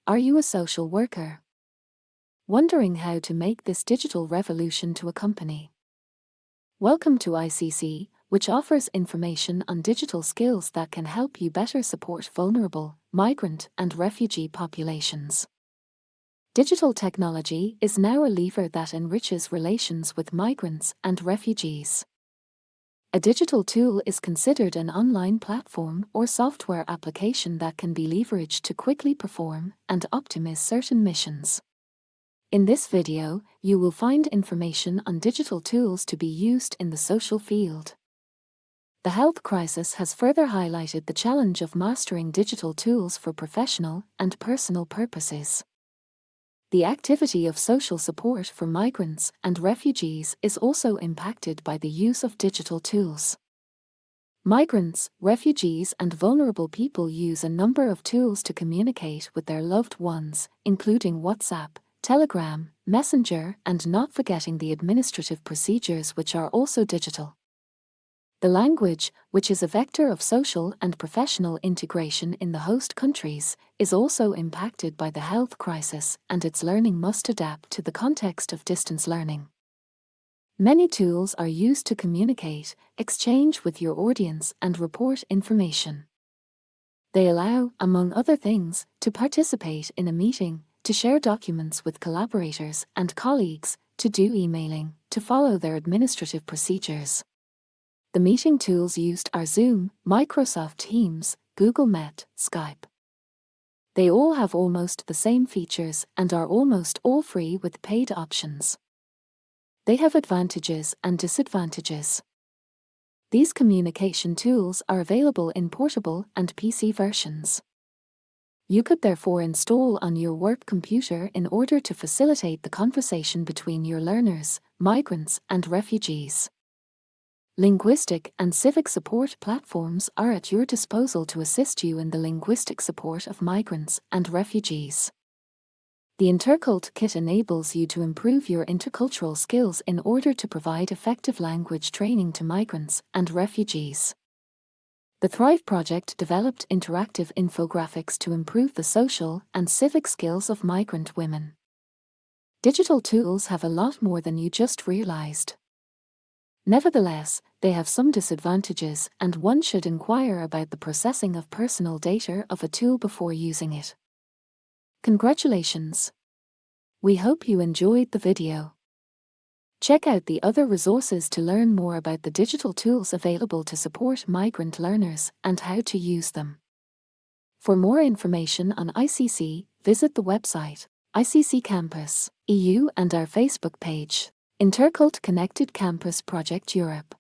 Are you a social worker? Wondering how to make this digital revolution to accompany? Welcome to ICC, which offers information on digital skills that can help you better support vulnerable, migrant and refugee populations. Digital technology is now a lever that enriches relations with migrants and refugees. A digital tool is considered an online platform or software application that can be leveraged to quickly perform and optimize certain missions. In this video, you will find information on digital tools to be used in the social field. The health crisis has further highlighted the challenge of mastering digital tools for professional and personal purposes. The activity of social support for migrants and refugees is also impacted by the use of digital tools. Migrants, refugees and vulnerable people use a number of tools to communicate with their loved ones, including WhatsApp, Telegram, Messenger, and not forgetting the administrative procedures which are also digital. The language, which is a vector of social and professional integration in the host countries, is also impacted by the health crisis, and its learning must adapt to the context of distance learning. Many tools are used to communicate, exchange with your audience, and report information. They allow, among other things, to participate in a meeting, to share documents with collaborators and colleagues, to do emailing, to follow their administrative procedures. The meeting tools used are Zoom, Microsoft Teams, Google Meet, Skype. They all have almost the same features and are almost all free with paid options. They have advantages and disadvantages. These communication tools are available in portable and PC versions. You could therefore install on your work computer in order to facilitate the conversation between your learners, migrants and refugees. Linguistic and civic support platforms are at your disposal to assist you in the linguistic support of migrants and refugees. The Intercult Kit enables you to improve your intercultural skills in order to provide effective language training to migrants and refugees. The Thrive Project developed interactive infographics to improve the social and civic skills of migrant women. Digital tools have a lot more than you just realized. Nevertheless, they have some disadvantages, and one should inquire about the processing of personal data of a tool before using it. Congratulations! We hope you enjoyed the video. Check out the other resources to learn more about the digital tools available to support migrant learners and how to use them. For more information on ICC, visit the website, ICC Campus, EU, and our Facebook page, Intercult Connected Campus Project Europe.